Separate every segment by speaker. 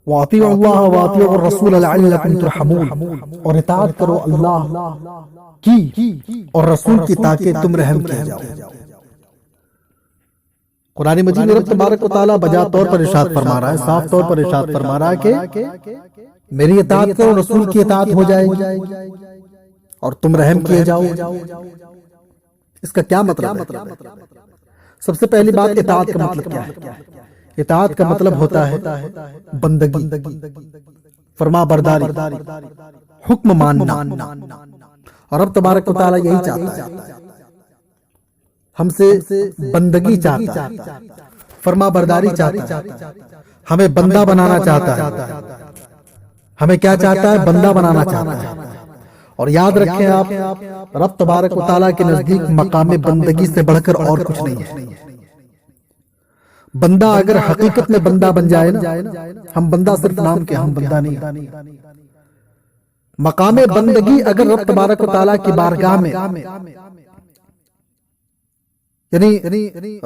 Speaker 1: وَأَطِيعُوا اللَّهَ وَأَطِيعُوا الرَّسُولَ لَعَلَّكُمْ تُرْحَمُونَ، اور اطاعت کرو اللہ کی اور رسول کی تاکہ تم رحم کیا جاؤ۔ قرآن مجید میں رب تبارک و تعالیٰ بجا طور پر ارشاد فرما رہا ہے، صاف طور پر ارشاد فرما رہا ہے کہ میری اطاعت کرو، رسول کی اطاعت ہو جائے گی اور تم رحم کیے جاؤ۔ اس کا کیا مطلب ہے؟ سب سے پہلی بات، اطاعت کا مطلب کیا ہے؟ اطاعت کا مطلب ہوتا ہے بندگی، فرما برداری، حکم ماننا، اور رب تبارک و تعالیٰ یہی چاہتا ہے، ہم سے بندگی چاہتا ہے، فرما برداری چاہتا ہے، ہمیں بندہ بنانا چاہتا ہے۔ ہمیں کیا چاہتا ہے؟ بندہ بنانا چاہتا ہے۔ اور یاد رکھیں آپ، رب تبارک و تعالیٰ کے نزدیک مقام بندگی سے بڑھ کر اور کچھ نہیں ہے۔ بندہ اگر حقیقت میں بندہ بن جائے نا، ہم بندہ صرف نام کے، ہم بندہ نہیں۔ مقام بندگی اگر رب تبارک و تعالیٰ کی بارگاہ میں، یعنی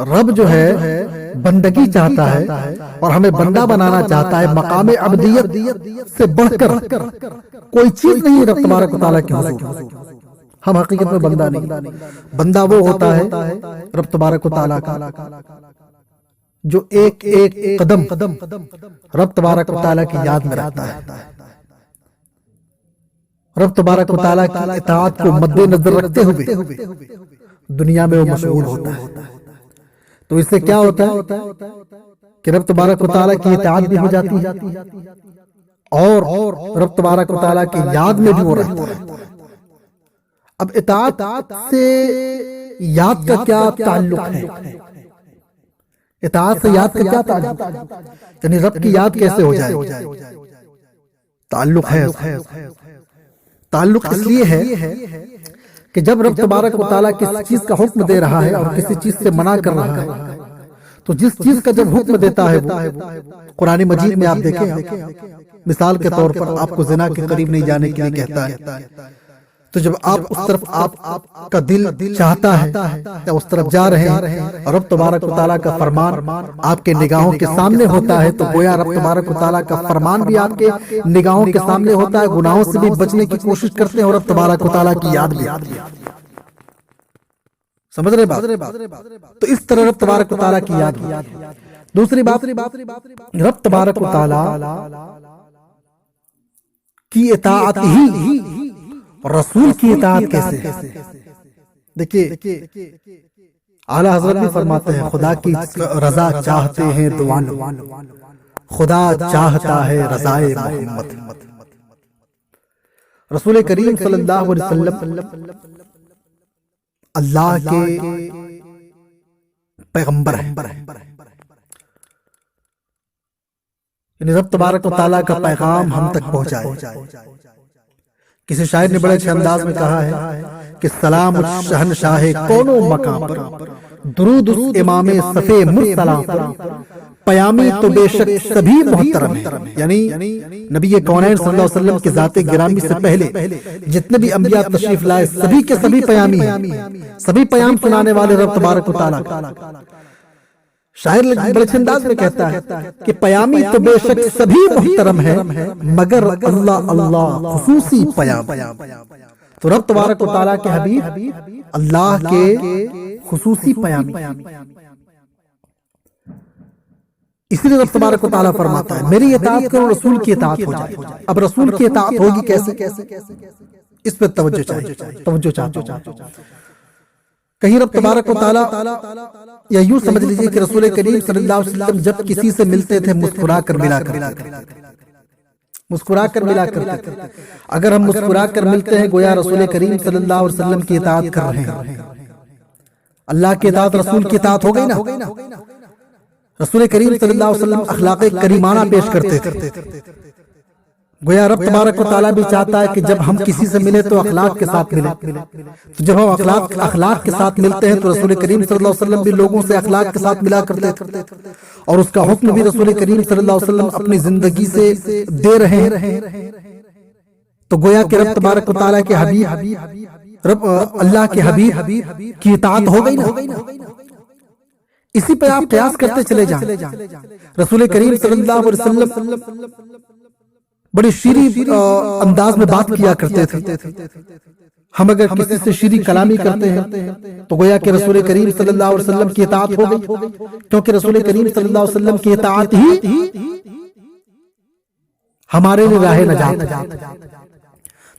Speaker 1: رب جو ہے بندگی چاہتا ہے اور ہمیں بندہ بنانا چاہتا ہے، مقام عبدیت سے بڑھ کر کوئی چیز نہیں رب تبارک و تعالیٰ کے حضور۔ ہم حقیقت میں بندہ نہیں، بندہ وہ ہوتا ہے رب تبارک و تعالیٰ کا جو ایک قدم رب تبارک و تعالیٰ کی یاد میں رکھتا ہے، رب تبارک و تعالیٰ کی اطاعت کو مد نظر رکھتے ہوئے دنیا میں وہ مشغول ہوتا ہے۔ تو اس سے کیا ہوتا ہے کہ رب تبارک و تعالیٰ کی اطاعت بھی ہو جاتی ہے اور رب تبارک و تعالیٰ کی یاد میں بھی وہ رہتا ہے۔ اب اطاعت سے یاد کا کیا تعلق ہے؟ اطاعت سے یاد کا کیا تعلق ہے؟ یعنی رب کی یاد کیسے ہو جائے؟ تعلق ہے، تعلق اس لیے ہے کہ جب رب تبارک و تعالیٰ کسی چیز کا حکم دے رہا ہے اور کسی چیز سے منع کر رہا ہے، تو جس چیز کا جب حکم دیتا ہے وہ قرآن مجید میں آپ دیکھیں، مثال کے طور پر آپ کو زنا کے قریب نہیں جانے کے لیے کہتا ہے، تو جب آپ اس طرف آپ کا دل چاہتا ہے یا اس طرف جا رہے ہیں اور رب تبارک و تعالیٰ کا فرمان آپ کے نگاہوں کے سامنے ہوتا ہے، تو گویا رب تبارک و تعالیٰ کا فرمان بھی آپ کے نگاہوں کے سامنے ہوتا ہے، گناہوں سے بھی بچنے کی کوشش کرتے ہیں اور رب تبارک و تعالیٰ کی یاد بھی۔ سمجھ رہے بات؟ تو اس طرح رب تبارک و تعالیٰ کی یاد۔ دوسری بات، رب تبارک و تعالیٰ کی اطاعت ہی رسول کی اطاعت کیسے؟ دیکھیے اعلیٰ حضرت بھی فرماتے ہیں، خدا کی رضا چاہتے ہیں دوانو، خدا چاہتا ہے رضائے محمد۔ رسول کریم صلی اللہ علیہ وسلم اللہ کے پیغمبر ہیں، یعنی رب تبارک و تعالیٰ کا پیغام ہم تک پہنچائے۔ کسی شاعر نے بڑے اچھے انداز میں کہا ہے کہ سلام شہنشاہ کونو مقام پر، درود اس امام صفے مرسلام پر، پیامی تو بے شک سبھی محترم ہیں۔ یعنی نبی کونین صلی اللہ علیہ وسلم کی ذات گرامی سے پہلے جتنے بھی انبیاء تشریف لائے سبھی کے سبھی پیامی ہیں، سبھی پیام سنانے والے رب تبارک و تعالیٰ کا۔ شاعر بڑے اچھے انداز میں کہتا ہے کہ پیامی تو بے شک سبھی محترم ہے، مگر اللہ اللہ خصوصی پیام۔ تو رب تبارک و تعالیٰ کے حبیب اللہ کے خصوصی پیامی، اسی لیے رب تبارک و تعالیٰ فرماتا ہے میری اطاعت کرو، رسول کی اطاعت ہو جائے۔ اب رسول کی اطاعت ہوگی کیسے؟ اس پہ توجہ چاہیے۔ کہیں رب تبارک و تعالیٰ، یا یوں سمجھ لیجئے کہ رسول کریم صلی اللہ علیہ وسلم جب کسی سے ملتے تھے مسکرا کر ملا کرتے تھے۔ اگر ہم مسکرا کر ملتے ہیں گویا رسول کریم صلی اللہ علیہ وسلم کی اطاعت کر رہے ہیں۔ اللہ کی اطاعت رسول کی اطاعت ہو گئی نا۔ رسول کریم صلی اللہ علیہ وسلم اخلاق کریمانہ پیش کرتے تھے، گویا رب تبارک و تعالیٰ بھی چاہتا ہے کہ جب ہم کسی سے ملے تو اخلاق کے ساتھ ملیں۔ جب ہم اخلاق کے ساتھ ملتے ہیں تو رسول کریم صلی اللہ علیہ وسلم بھی لوگوں سے اخلاق کے ساتھ ملا کرتے تھے، اور اس کا حکم بھی رسول کریم صلی اللہ علیہ وسلم اپنی زندگی سے دے رہے ہیں۔ تو گویا کہ رب تبارک و تعالیٰ کے حبیب، رب اللہ کے حبیب کی اطاعت ہو گئی نا۔ اسی پہ آپ قیاس کرتے چلے جائیں. رسول کریم صلی اللہ علیہ وسلم بڑی شیریں انداز میں بات کیا کرتے تھے. ہم اگر کسی سے شیریں کلامی کرتے ہیں تو گویا کہ رسول کریم صلی اللہ علیہ وسلم کی اطاعت ہو گئی، کیونکہ رسول کریم صلی اللہ علیہ وسلم کی اطاعت ہی ہمارے لیے راہ نجات.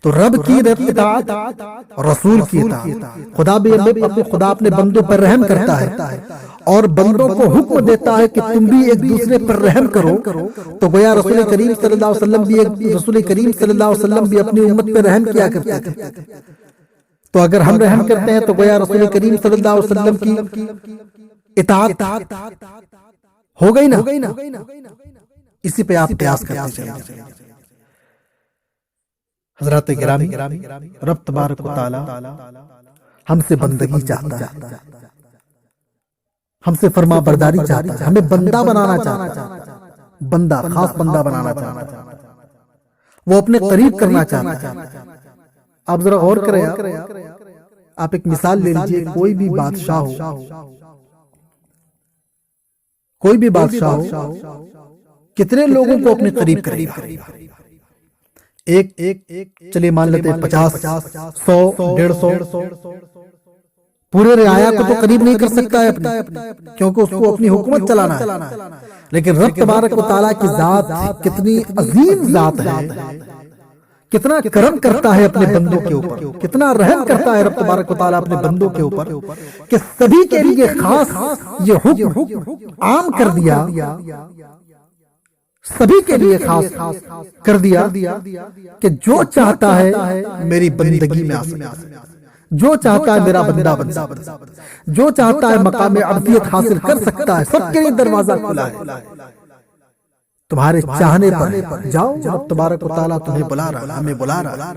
Speaker 1: تو رب کی اطاعت اور رسول کی اطاعت. خدا اپنے بندوں پر رحم کرتا ہے اور بندوں کو حکم دیتا ہے کہ تم بھی ایک دوسرے پر رحم کرو. تو گویا رسول کریم صلی اللہ علیہ وسلم بھی اپنی امت پہ رحم کیا کرتے تھے. تو اگر ہم رحم کرتے ہیں تو گویا رسول کریم صلی اللہ علیہ وسلم کی اطاعت ہو گئی نا. اسی پہ آپ قیاس کرتے چلیں. حضرات گرامی، رب تبارک و تعالی ہم سے بندگی چاہتا ہے، ہم سے فرما برداری چاہتا ہے، ہمیں بندہ بنانا چاہتا ہے، بندہ، خاص بندہ بنانا چاہتا ہے، وہ اپنے قریب کرنا چاہتا ہے. آپ ذرا غور کریں، آپ ایک مثال لے لیجئے. کوئی بھی بادشاہ ہو کتنے لوگوں کو اپنے قریب کرے گا؟ ایک چلیے مان لیتے ہیں 50، 100، 150. پورے رعایا کو تو قریب نہیں کر سکتا ہے اپنے، کیونکہ اس کو اپنی حکومت چلانا ہے. لیکن رب تبارک و تعالیٰ کی ذات کتنی عظیم ذات ہے، کتنا کرم کرتا ہے اپنے بندوں کے اوپر، کتنا رحم کرتا ہے رب تبارک و تعالیٰ اپنے بندوں کے اوپر، کہ سبھی کے لیے خاص یہ حکم عام کر دیا، سبھی کے لیے خاص کر دیا کہ جو چاہتا ہے میری بندگی میں آ سکتا ہے، جو چاہتا ہے میرا بندہ بن سکتا ہے، جو چاہتا ہے مقام عبدیت حاصل کر سکتا ہے. سب کے لیے دروازہ کھلا ہے. تمہارے چاہنے پر جاؤ، رب تبارک و تعالیٰ تمہیں بلا رہا ہے، ہمیں بلا رہا ہے.